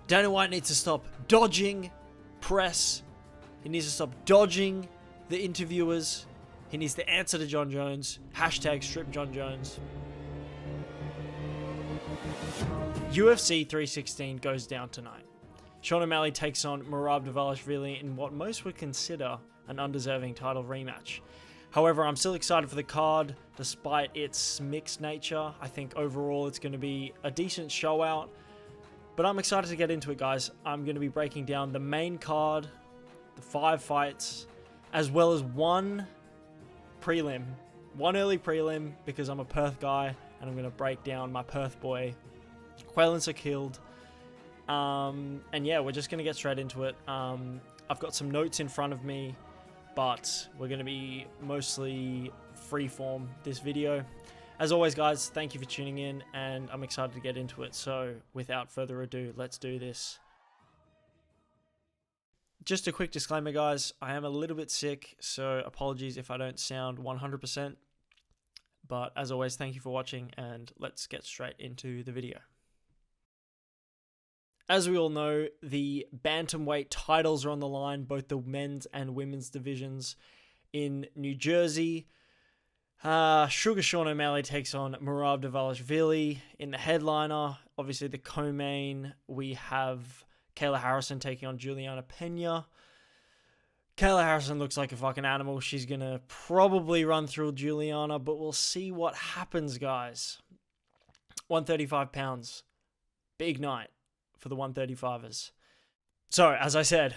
Dana White needs to stop dodging press. He needs to stop dodging the interviewers. He needs to answer to Jon Jones. Hashtag strip Jon Jones. UFC 316 goes down tonight. Sean O'Malley takes on Merab Dvalishvili in what most would consider an undeserving title rematch. However, I'm still excited for the card, despite its mixed nature. I think overall it's going to be a decent show out. But I'm excited to get into it, guys. I'm going to be breaking down the main card, the 5 fights, as well as one prelim. One early prelim, because I'm a Perth guy, and I'm going to break down my Perth boy, Quaylen Sakhild. And yeah, we're just going to get straight into it. I've got some notes in front of me, but we're going to be mostly freeform this video. As always, guys, thank you for tuning in, and I'm excited to get into it. So without further ado, let's do this. Just a quick disclaimer, guys. I am a little bit sick, so apologies if I don't sound 100%. But as always, thank you for watching, and let's get straight into the video. As we all know, the bantamweight titles are on the line, both the men's and women's divisions in New Jersey. Sugar Sean O'Malley takes on Merab Dvalishvili in the headliner. Obviously, the co-main, we have Kayla Harrison taking on Juliana Pena. Kayla Harrison looks like a fucking animal. She's going to probably run through Juliana, but we'll see what happens, guys. 135 pounds. Big night for the 135ers. So, as I said,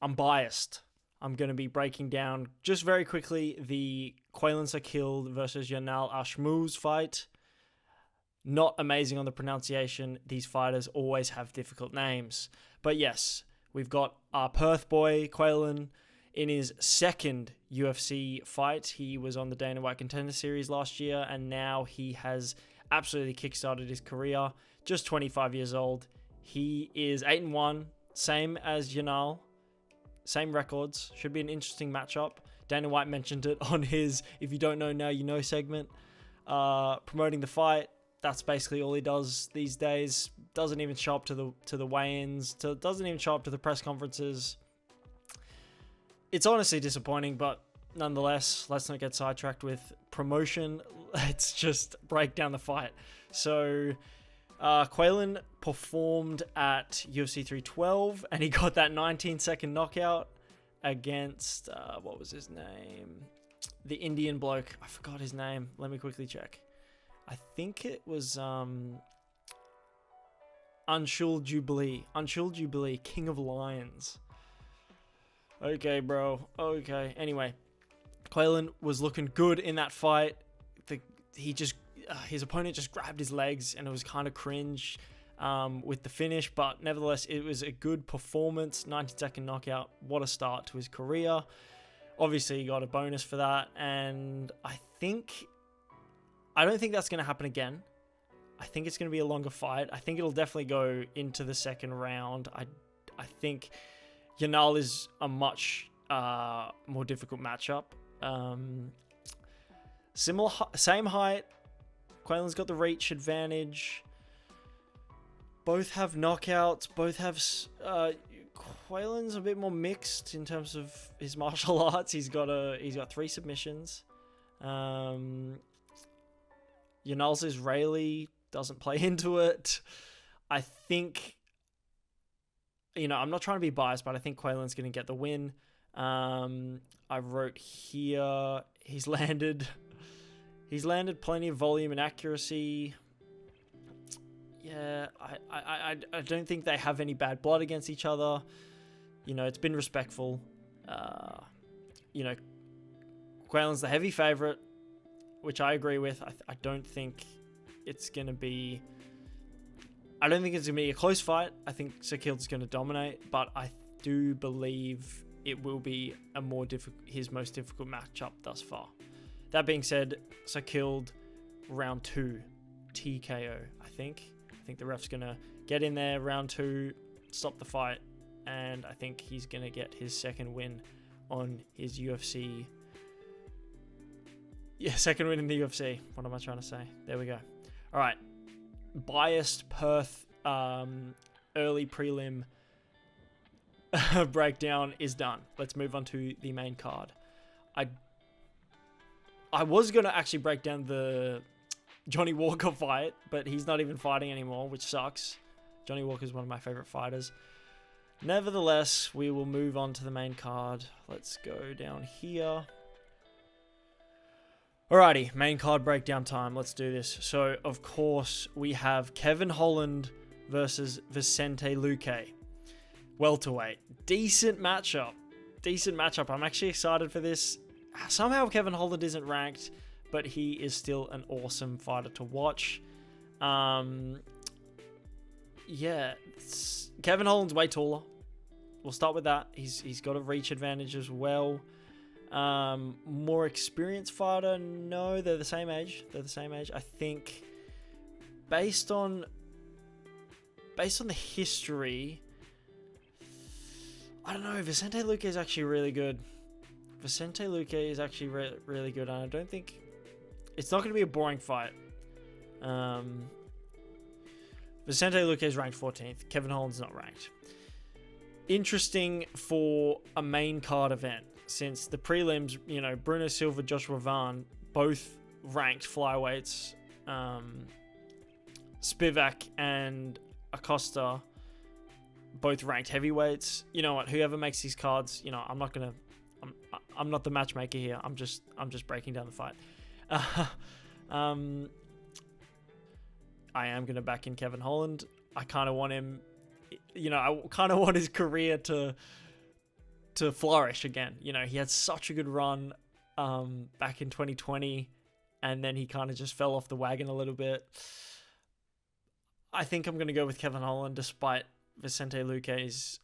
I'm biased. I'm going to be breaking down, just very quickly, the Quaylen Sakhild versus Yanal Ashmouz fight. Not amazing on the pronunciation. These fighters always have difficult names. But yes, we've got our Perth boy, Quaylen, in his second UFC fight. He was on the Dana White Contender Series last year, and now he has absolutely kickstarted his career. Just 25 years old. He is 8-1, same as Yanal. Same records. Should be an interesting matchup. Dana White mentioned it on his If You Don't Know Now You Know segment. Promoting the fight. That's basically all he does these days. Doesn't even show up to the weigh-ins. Doesn't even show up to the press conferences. It's honestly disappointing, but nonetheless, let's not get sidetracked with promotion. Let's just break down the fight. So, Quaylen performed at UFC 312, and he got that 19-second knockout against, what was his name? The Indian bloke. I forgot his name. Let me quickly check. I think it was Anshul Jubilee. Anshul Jubilee, King of Lions. Okay, bro. Okay. Anyway, Quaylen was looking good in that fight. His opponent just grabbed his legs, and it was kind of cringe with the finish, but nevertheless, it was a good performance. 90-second knockout. What a start to his career. Obviously, he got a bonus for that, and I don't think that's going to happen again. I think it's going to be a longer fight. I think it'll definitely go into the second round. I think Yanal is a much more difficult matchup. Same height. Quaylen's got the reach advantage. Both have knockouts. Both have... Quaylen's a bit more mixed in terms of his martial arts. He's got 3 submissions. Yanal's Israeli, doesn't play into it. I think... I'm not trying to be biased, but I think Quaylen's going to get the win. I wrote here... He's landed plenty of volume and accuracy. Yeah, I don't think they have any bad blood against each other. It's been respectful. Quaylen's the heavy favorite, which I agree with. I don't think it's going to be... I don't think it's going to be a close fight. I think Sakhild's going to dominate, but I do believe it will be his most difficult matchup thus far. That being said, Sakhild, round 2, TKO, I think. I think the ref's going to get in there, round 2, stop the fight, and I think he's going to get his second win on his UFC. Yeah, second win in the UFC. What am I trying to say? There we go. All right. Biased Perth early prelim breakdown is done. Let's move on to the main card. I was going to actually break down the Johnny Walker fight, but he's not even fighting anymore, which sucks. Johnny Walker is one of my favorite fighters. Nevertheless, we will move on to the main card. Let's go down here. Alrighty, main card breakdown time. Let's do this. So, of course, we have Kevin Holland versus Vicente Luque. Welterweight. Decent matchup. I'm actually excited for this. Somehow Kevin Holland isn't ranked, but he is still an awesome fighter to watch. Yeah, Kevin Holland's way taller. We'll start with that. He's got a reach advantage as well. More experienced fighter? No, they're the same age. I think based on the history, I don't know. Vicente Luque is actually really good. Really good, and I don't think it's not going to be a boring fight. Vicente Luque is ranked 14th. Kevin Holland's not ranked. Interesting for a main card event, since the prelims, Bruno Silva, Joshua Vaughn, both ranked flyweights. Spivak and Acosta, both ranked heavyweights. You know what? Whoever makes these cards, I'm not the matchmaker here. I'm just breaking down the fight. I am gonna back in Kevin Holland. I kind of want him. I kind of want his career to flourish again. He had such a good run back in 2020, and then he kind of just fell off the wagon a little bit. I think I'm gonna go with Kevin Holland, despite Vicente Luque's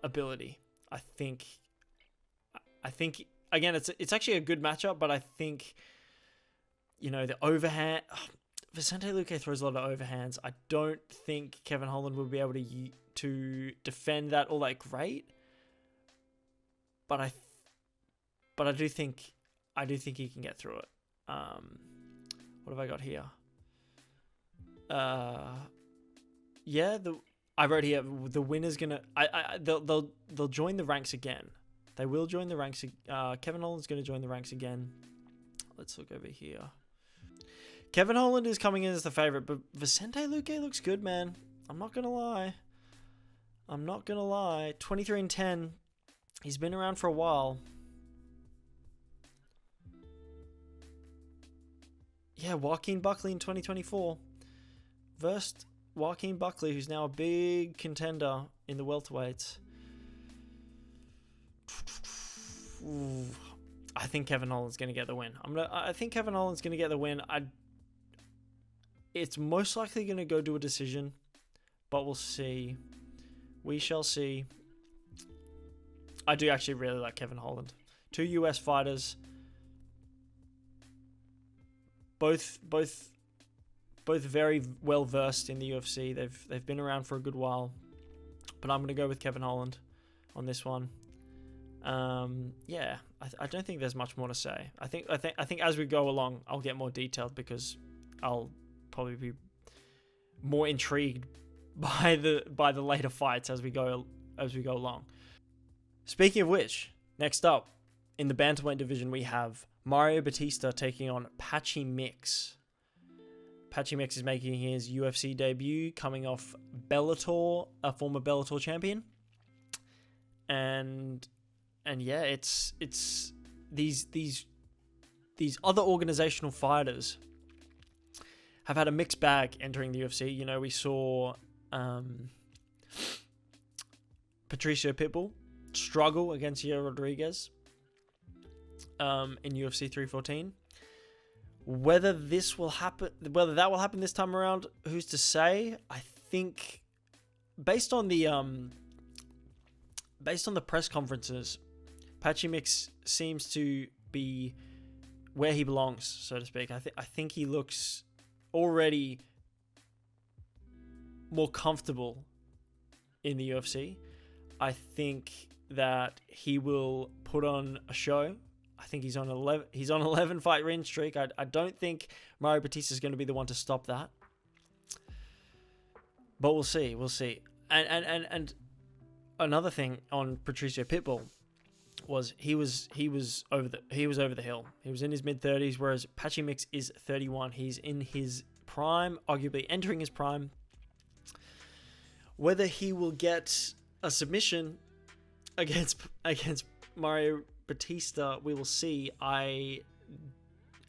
ability. I think again, it's actually a good matchup, but I think the overhand. Vicente Luque throws a lot of overhands. I don't think Kevin Holland will be able to defend that all that great. But I do think he can get through it. What have I got here? Yeah, I wrote here the winner's gonna. They'll join the ranks again. They will join the ranks. Kevin Holland's gonna join the ranks again. Let's look over here. Kevin Holland is coming in as the favorite, but Vicente Luque looks good, man. I'm not gonna lie. 23-10. He's been around for a while. Yeah, Joaquin Buckley in 2024. Versed Joaquin Buckley, who's now a big contender in the welterweights. Ooh, I think Kevin Holland's going to get the win. I think Kevin Holland's going to get the win. It's most likely going to go to a decision, but we'll see. We shall see. I do actually really like Kevin Holland. 2 US fighters. Both very well versed in the UFC. They've been around for a good while. But I'm going to go with Kevin Holland on this one. Yeah, I don't think there's much more to say. I think as we go along, I'll get more detailed because I'll probably be more intrigued by the later fights as we go along. Speaking of which, next up in the bantamweight division we have Mario Batista taking on Patchy Mix. Patchy Mix is making his UFC debut, coming off Bellator, a former Bellator champion, and yeah, it's these other organizational fighters have had a mixed bag entering the UFC. We saw Patricio Pitbull struggle against Yair Rodriguez in UFC 314. Whether that will happen this time around, who's to say? I think based on the press conferences, Patchy Mix seems to be where he belongs, so to speak. I think he looks already more comfortable in the UFC. I think that he will put on a show. I think he's on 11 fight win streak. I don't think Mario Batista is going to be the one to stop that. But we'll see. And another thing on Patricio Pitbull was he was over the hill. He was in his mid-30s, whereas Patchy Mix is 31. He's in his prime, arguably entering his prime. Whether he will get a submission against Mario Batista, we will see. I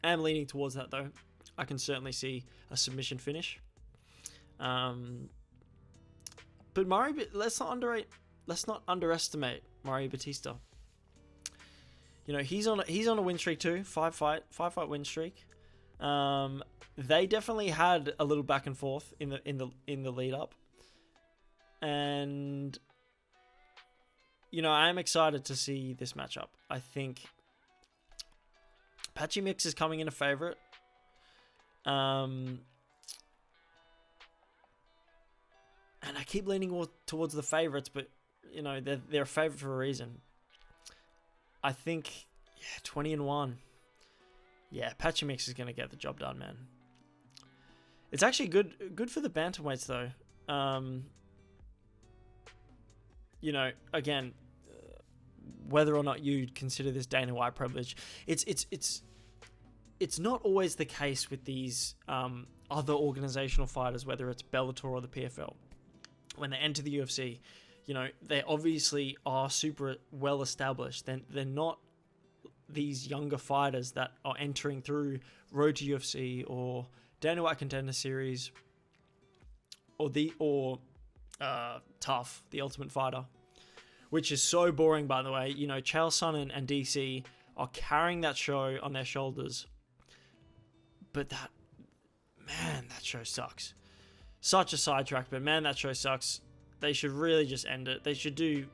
am leaning towards that, though. I can certainly see a submission finish. But let's not underestimate Mario Batista. You know, he's on a win streak too, five fight win streak. They definitely had a little back and forth in the lead up, and you know, I am excited to see this matchup. I think Patchy Mix is coming in a favorite. And I keep leaning towards the favorites, but you know, they're a favorite for a reason. I think, 20-1. Yeah, Patchy Mix is going to get the job done, man. It's actually good for the bantamweights, though. You know, again, whether or not you consider this Dana White privilege, it's not always the case with these other organizational fighters, whether it's Bellator or the PFL. When they enter the UFC, you know, they obviously are super well established. They're not these younger fighters that are entering through Road to UFC or Dana White Contender Series or Tough, the Ultimate Fighter, which is so boring, by the way. You know, Chael Sonnen and DC are carrying that show on their shoulders. But that show sucks. Such a sidetrack, but man, that show sucks. They should really just end it. They should do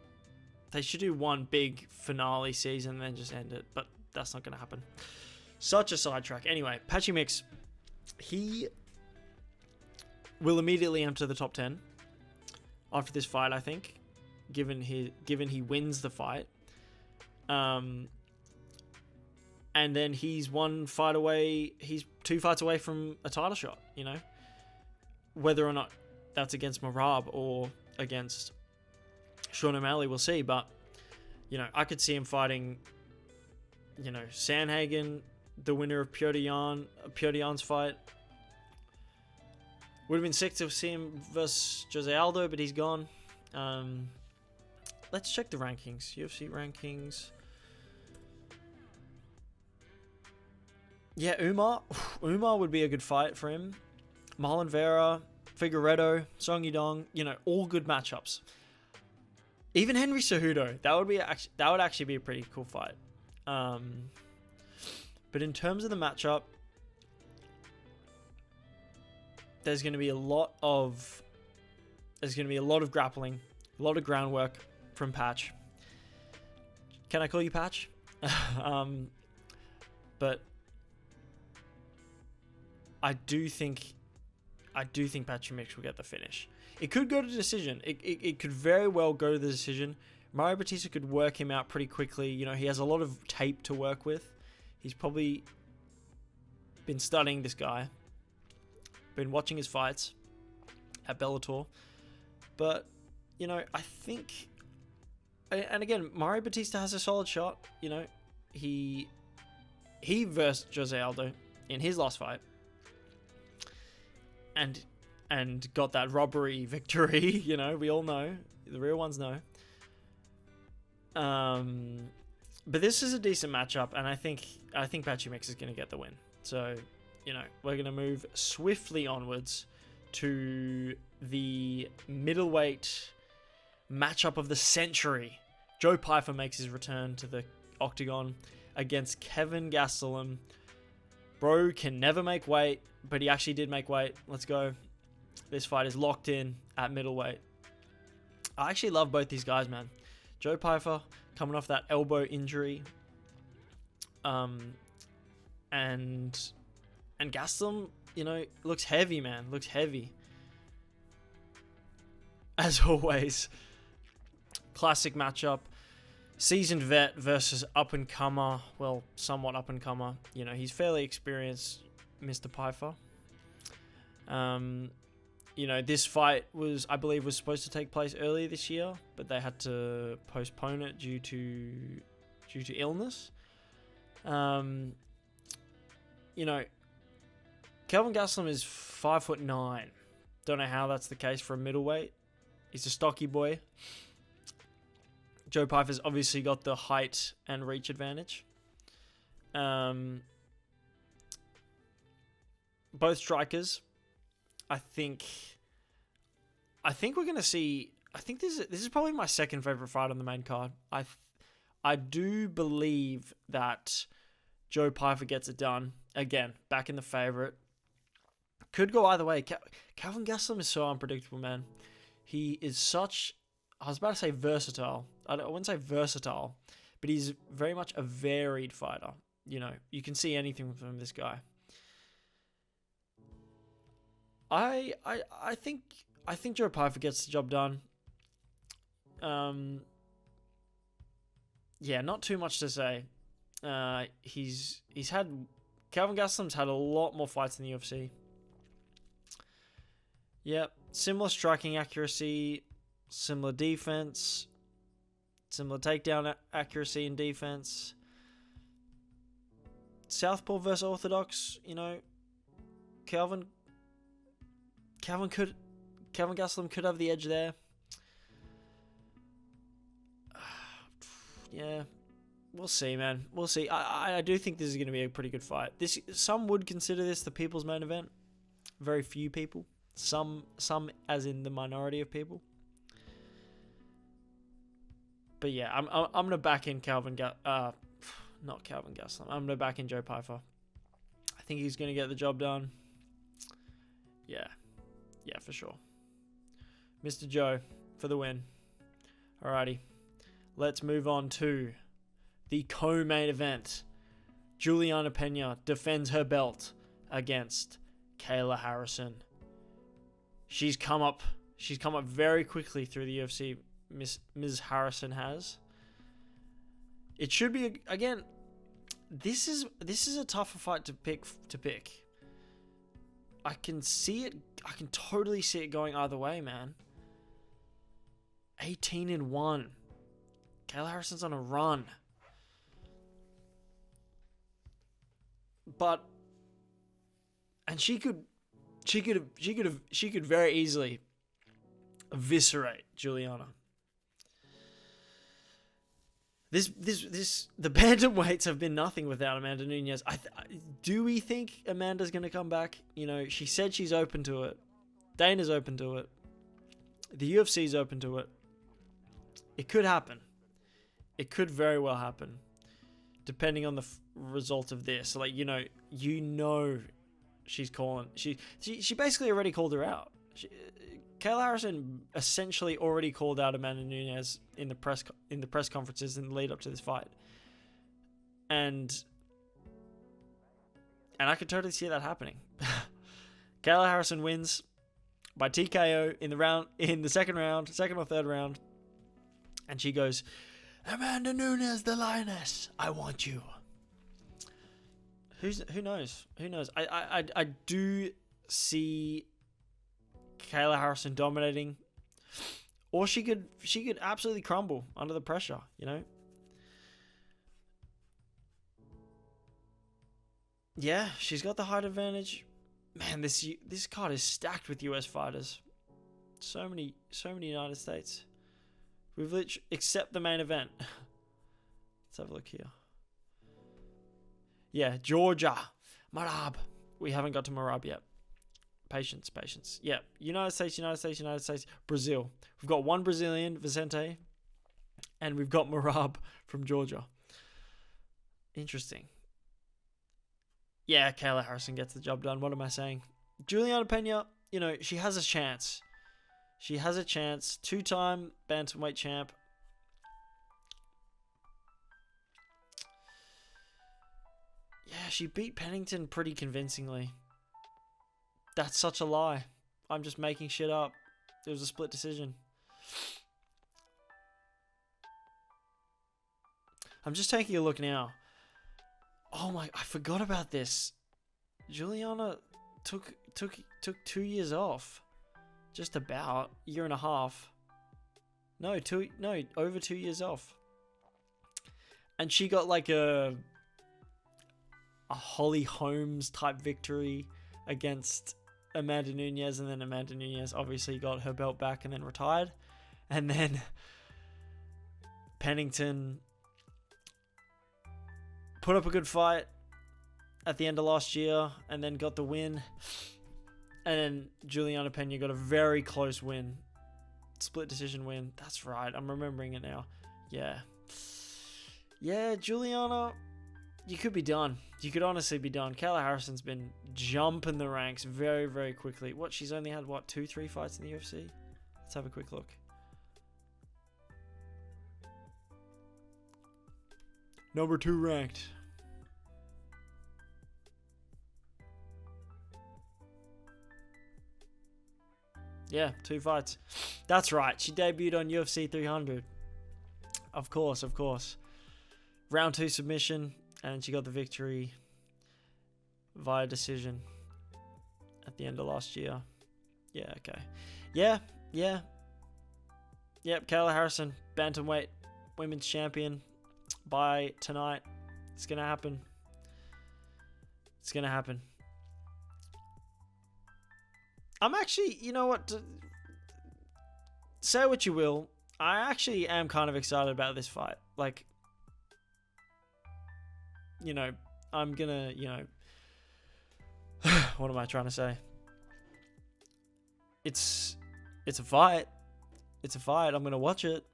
one big finale season and then just end it. But that's not going to happen. Such a sidetrack. Anyway, Patchy Mix, he will immediately enter the top 10 after this fight, I think, given he wins the fight. And then he's 2 fights away from a title shot, you know? Whether or not that's against Merab or against Sean O'Malley, we'll see. But, you know, I could see him fighting, you know, Sandhagen, the winner of Piotr Jan's fight. Would have been sick to see him versus Jose Aldo, but he's gone. Let's check the rankings. UFC rankings. Yeah, Umar would be a good fight for him. Marlon Vera, Figueiredo, Song Yudong, you know, all good matchups. Even Henry Cejudo, that would actually be a pretty cool fight. But in terms of the matchup, there's going to be a lot of grappling, a lot of groundwork from Patch. Can I call you Patch? But I do think Patchy Mix will get the finish. It could go to decision. It could very well go to the decision. Mario Batista could work him out pretty quickly. You know, he has a lot of tape to work with. He's probably been studying this guy, been watching his fights at Bellator. But, you know, I think, and again, Mario Batista has a solid shot. You know, he versed Jose Aldo in his last fight. And got that robbery victory, you know, we all know. The real ones know. But this is a decent matchup, and I think Patchy Mix is going to get the win. So, you know, we're going to move swiftly onwards to the middleweight matchup of the century. Joe Pyfer makes his return to the octagon against Kevin Gastelum. Bro can never make weight, but he actually did make weight. Let's go. This fight is locked in at middleweight. I actually love both these guys, man. Joe Pyfer coming off that elbow injury. And Gastelum, you know, looks heavy, man. Looks heavy. As always. Classic matchup. Seasoned vet versus up-and-comer. Well, somewhat up-and-comer. You know, he's fairly experienced, Mr. Pyfer. this fight was, I believe, was supposed to take place earlier this year, but they had to postpone it due to illness. Kelvin Gastelum is 5'9". Don't know how that's the case for a middleweight. He's a stocky boy. Joe Pyfer's obviously got the height and reach advantage. Both strikers. I think we're gonna see. I think this is probably my second favorite fight on the main card. I do believe that Joe Pyfer gets it done again. Back in the favorite. Could go either way. Kelvin Gastelum is so unpredictable, man. He is such. I was about to say versatile. I wouldn't say versatile, but he's very much a varied fighter. You can see anything from this guy. I think Joe Pyfer gets the job done. Yeah, not too much to say. He's had Kelvin Gastelum's had a lot more fights in the UFC. Yep, similar striking accuracy, similar defense, similar takedown accuracy and defense. Southpaw versus Orthodox, Kelvin Gastelum could have the edge there. Yeah, we'll see, man. We'll see. I do think this is going to be a pretty good fight. Some would consider this the people's main event. Very few people. Some as in the minority of people. But yeah, I'm gonna back in not Kelvin Gastelum. I'm gonna back in Joe Pyfer. I think he's gonna get the job done. Yeah, for sure. Mr. Joe for the win. Alrighty, let's move on to the co-main event. Juliana Pena defends her belt against Kayla Harrison. She's come up very quickly through the UFC. Ms. Harrison has. It should be again. This is a tougher fight to pick. I can see it. I can totally see it going either way, man. 18-1. Kayla Harrison's on a run. And she could very easily eviscerate Juliana. The bantamweights have been nothing without Amanda Nunes. Do we think Amanda's going to come back? She said she's open to it. Dana's open to it. The UFC's open to it. It could happen. It could very well happen, depending on the result of this. She's calling. She basically already called her out. Kayla Harrison essentially already called out Amanda Nunes in the press conferences in the lead up to this fight, and I could totally see that happening. Kayla Harrison wins by TKO in the second or third round, and she goes, "Amanda Nunes, the lioness, I want you." Who knows? I do see Kayla Harrison dominating, or she could absolutely crumble under the pressure. Yeah, she's got the height advantage. Man, this card is stacked with US fighters. So many United States. We've literally, except the main event. Let's have a look here. Yeah, Georgia. Marab. We haven't got to Marab yet. Patience. Yeah, United States, Brazil. We've got one Brazilian, Vicente, and we've got Marab from Georgia. Interesting. Yeah, Kayla Harrison gets the job done. What am I saying? Juliana Pena, she has a chance. Two-time bantamweight champ. Yeah, she beat Pennington pretty convincingly. That's such a lie. I'm just making shit up. It was a split decision. I'm just taking a look now. Oh my, I forgot about this. Juliana took 2 years off. Just about year and a half. No, over 2 years off. And she got like a Holly Holmes type victory against Amanda Nunes, and then Amanda Nunes obviously got her belt back and then retired. And then Pennington put up a good fight at the end of last year and then got the win. And then Juliana Pena got a very close win. Split decision win. That's right. I'm remembering it now. Yeah. Yeah, Juliana, you could be done. You could honestly be done. Kayla Harrison's been jumping the ranks very, very quickly. She's only had, 2-3 fights in the UFC? Let's have a quick look. Number 2 ranked. Yeah, 2 fights. That's right. She debuted on UFC 300. Of course. Round 2 submission, and she got the victory via decision at the end of last year. Yeah, okay. Yeah. Yep, Kayla Harrison, bantamweight women's champion by tonight. It's going to happen. I'm actually, you know what? Say what you will. I actually am kind of excited about this fight. Like, I'm gonna, what am I trying to say? It's a fight. I'm gonna watch it.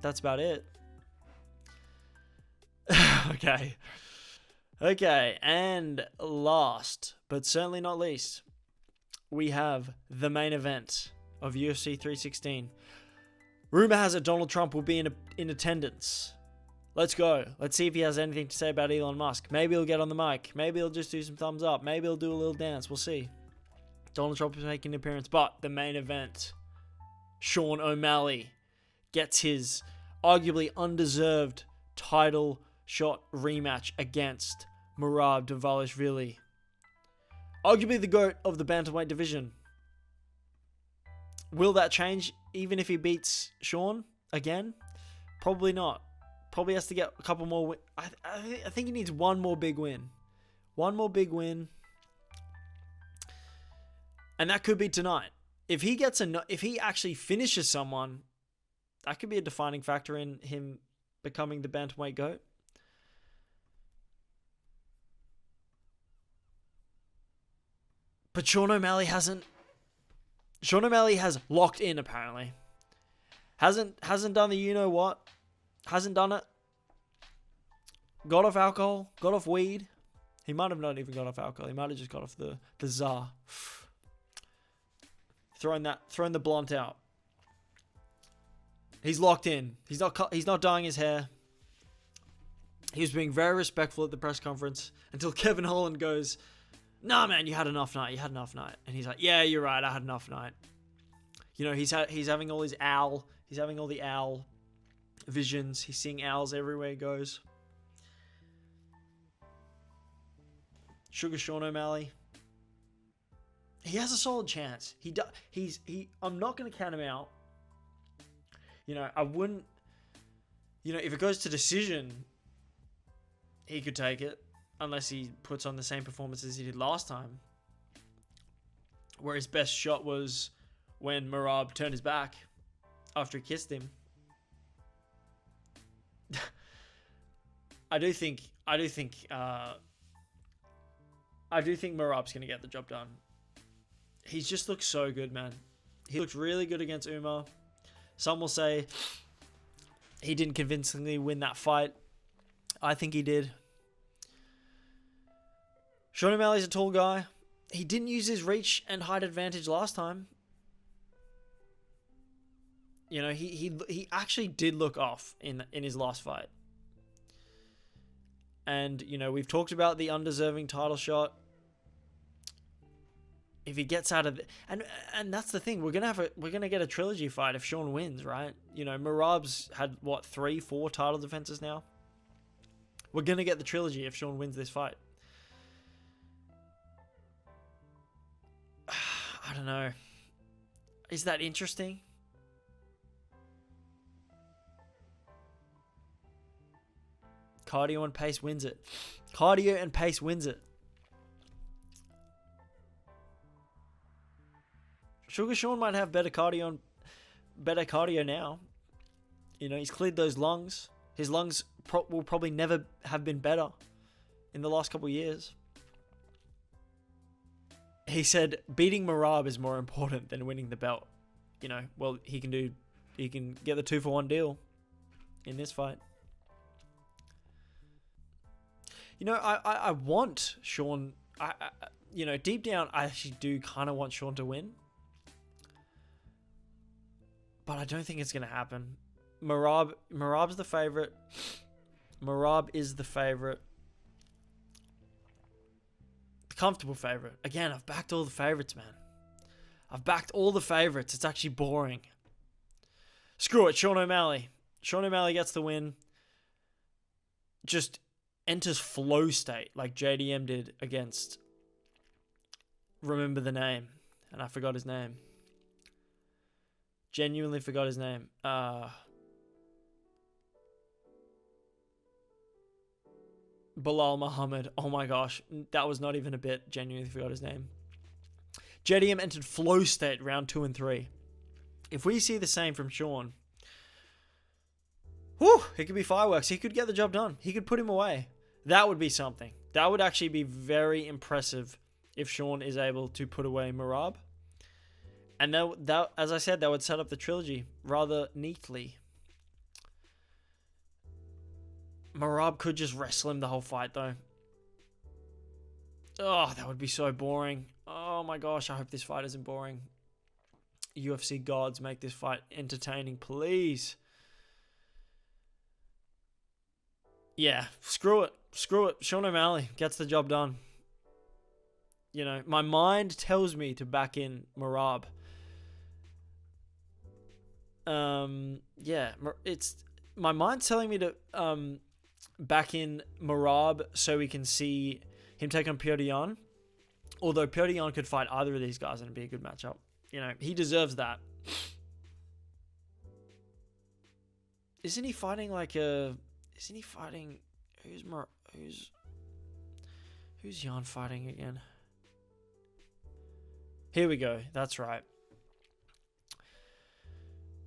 That's about it. Okay, and last, but certainly not least, we have the main event of UFC 316. Rumor has it Donald Trump will be in attendance. Let's go. Let's see if he has anything to say about Elon Musk. Maybe he'll get on the mic. Maybe he'll just do some thumbs up. Maybe he'll do a little dance. We'll see. Donald Trump is making an appearance, but the main event, Sean O'Malley gets his arguably undeserved title shot rematch against Merab Dvalishvili. Arguably the GOAT of the bantamweight division. Will that change even if he beats Sean again? Probably not. Probably has to get a couple more I think he needs one more big win. And that could be tonight. If he actually finishes someone, that could be a defining factor in him becoming the bantamweight GOAT. But Sean O'Malley has locked in, apparently. Hasn't done the you-know-what. Hasn't done it. Got off alcohol. Got off weed. He might have not even got off alcohol. He might have just got off the Tsar. Throwing the blunt out. He's locked in. He's not dyeing his hair. He was being very respectful at the press conference until Kevin Holland goes, "Nah, man, you had an off night. And he's like, "Yeah, you're right. I had an off night." He's having all his owl. He's having all the owl visions. He's seeing owls everywhere he goes. Sugar Sean O'Malley. He has a solid chance. I'm not going to count him out. I wouldn't. If it goes to decision, he could take it. Unless he puts on the same performance as he did last time. Where his best shot was when Merab turned his back after he kissed him. I do think Merab's going to get the job done. He just looks so good, man. He looked really good against Umar. Some will say he didn't convincingly win that fight. I think he did. Sean O'Malley's a tall guy. He didn't use his reach and height advantage last time. He actually did look off in his last fight. And, we've talked about the undeserving title shot. If he gets out of it, and that's the thing, we're gonna get a trilogy fight if Sean wins, right? Merab's had 3-4 title defenses now. We're gonna get the trilogy if Sean wins this fight. I don't know. Is that interesting? Cardio and pace wins it. Cardio and pace wins it. Sugar Sean might have better cardio now. You know, he's cleared those lungs. His lungs will probably never have been better in the last couple of years. He said beating Merab is more important than winning the belt. You know, well, he can get the 2-for-1 deal in this fight. You know, I want Sean. You know, deep down, I actually do kind of want Sean to win, but I don't think it's gonna happen. Merab's the favorite. Merab is the favorite. The comfortable favorite. Again, I've backed all the favorites, man. I've backed all the favorites. It's actually boring. Screw it, Sean O'Malley. Sean O'Malley gets the win. Just enters flow state like JDM did against, remember the name, and I forgot his name. Genuinely forgot his name. Bilal Muhammad. Oh my gosh, that was not even a bit. Genuinely forgot his name. JDM entered flow state round 2 and 3. If we see the same from Sean, whew, it could be fireworks. He could get the job done. He could put him away. That would be something. That would actually be very impressive if Sean is able to put away Merab. And that, as I said, that would set up the trilogy rather neatly. Merab could just wrestle him the whole fight, though. Oh, that would be so boring. Oh my gosh, I hope this fight isn't boring. UFC gods, make this fight entertaining, please. Yeah, screw it. Screw it. Sean O'Malley gets the job done. You know, my mind tells me to back in Merab. Yeah, it's my mind's telling me to back in Merab so we can see him take on Petr Yan. Although Petr Yan could fight either of these guys and it'd be a good matchup. You know, he deserves that. Isn't he fighting like a... Isn't he fighting... Who's Yan fighting again? Here we go. That's right.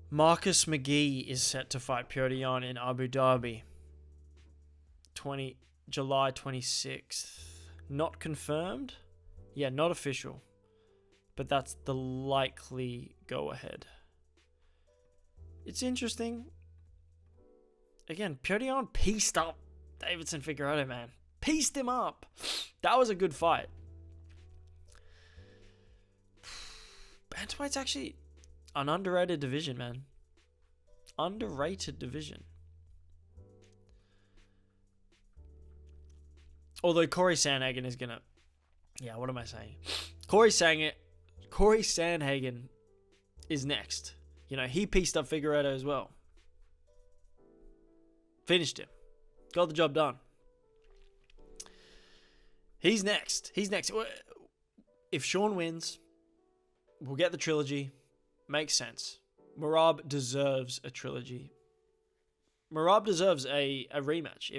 Marcus McGee is set to fight Petr Yan in Abu Dhabi. July 26th. Not confirmed? Yeah, not official. But that's the likely go-ahead. It's interesting. Again, Petr Yan pieced up Davidson Figueiredo, man. Pieced him up. That was a good fight. Bantamweight's actually an underrated division, man. Underrated division. Although Corey Sandhagen is gonna... Yeah, what am I saying? Corey Sandhagen is next. You know, he pieced up Figueiredo as well. Finished him. Got the job done. He's next. If Sean wins, we'll get the trilogy. Makes sense. Merab deserves a trilogy. Merab deserves a rematch.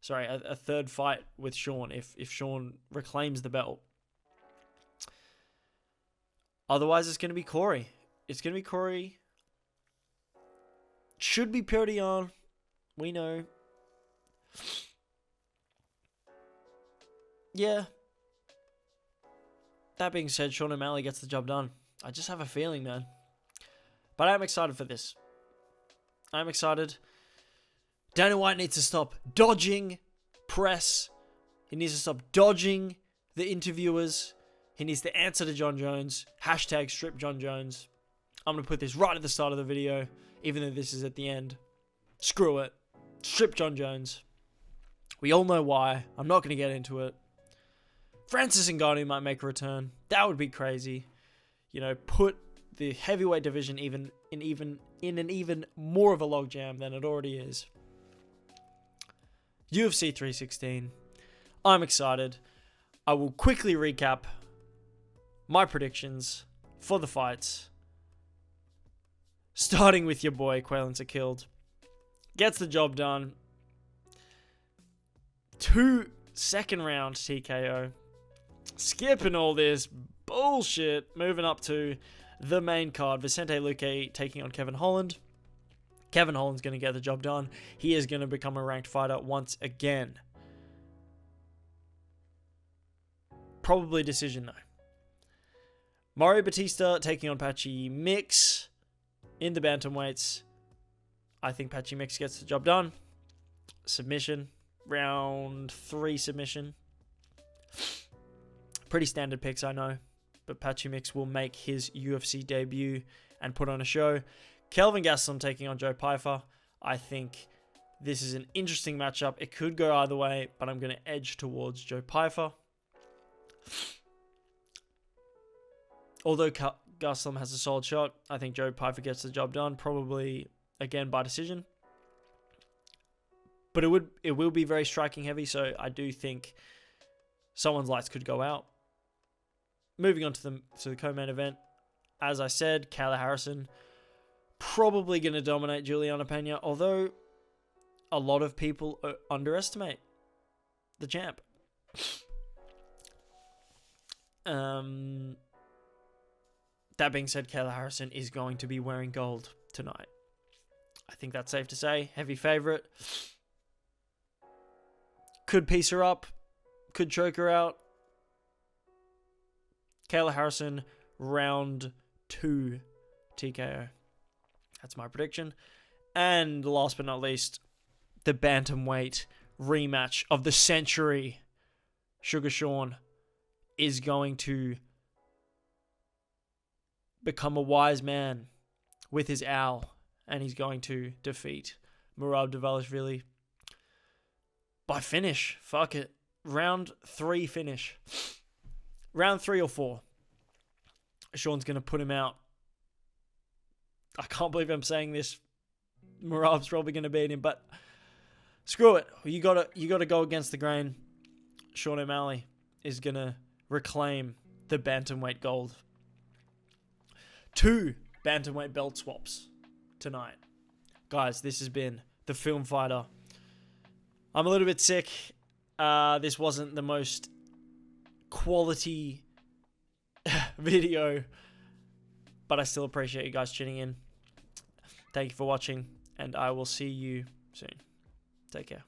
A third fight with Sean if Sean reclaims the belt. Otherwise, it's going to be Corey. Should be Petr Yan. We know. Yeah. That being said, Sean O'Malley gets the job done. I just have a feeling, man. But I'm excited for this. I'm excited. Dana White needs to stop dodging press. He needs to stop dodging the interviewers. He needs to answer to John Jones. # strip John Jones. I'm going to put this right at the start of the video, even though this is at the end. Screw it. Strip John Jones. We all know why. I'm not going to get into it. Francis Ngannou might make a return. That would be crazy. You know, put the heavyweight division in an even more of a logjam than it already is. UFC 316. I'm excited. I will quickly recap my predictions for the fights. Starting with your boy, Quaylen Sakilde. Gets the job done. 2 second round TKO. Skipping all this bullshit. Moving up to the main card. Vicente Luque taking on Kevin Holland. Kevin Holland's going to get the job done. He is going to become a ranked fighter once again. Probably decision though. Mario Batista taking on Patchy Mix in the bantamweights. I think Patchy Mix gets the job done. Submission. Round 3 submission. Pretty standard picks, I know. But Patchy Mix will make his UFC debut and put on a show. Kelvin Gastelum taking on Joe Pyfer. I think this is an interesting matchup. It could go either way, but I'm going to edge towards Joe Pyfer. Although Gastelum has a solid shot, I think Joe Pyfer gets the job done. Probably, again, by decision. But it will be very striking heavy, so I do think someone's lights could go out. Moving on to the co-main event. As I said, Kayla Harrison probably going to dominate Juliana Pena, although a lot of people underestimate the champ. That being said, Kayla Harrison is going to be wearing gold tonight. I think that's safe to say. Heavy favorite. Could piece her up. Could choke her out. Kayla Harrison, round 2 TKO. That's my prediction. And last but not least, the bantamweight rematch of the century. Sugar Sean is going to become a wise man with his owl, and he's going to defeat Merab Dvalishvili by finish. Fuck it. Round 3 finish. Round 3 or 4. Sean's going to put him out. I can't believe I'm saying this. Merab's probably going to beat him, but screw it. You gotta go against the grain. Sean O'Malley is going to reclaim the bantamweight gold. 2 bantamweight belt swaps tonight. Guys, this has been The Film Fighter. I'm a little bit sick. This wasn't the most quality video, but I still appreciate you guys tuning in. Thank you for watching, and I will see you soon. Take care.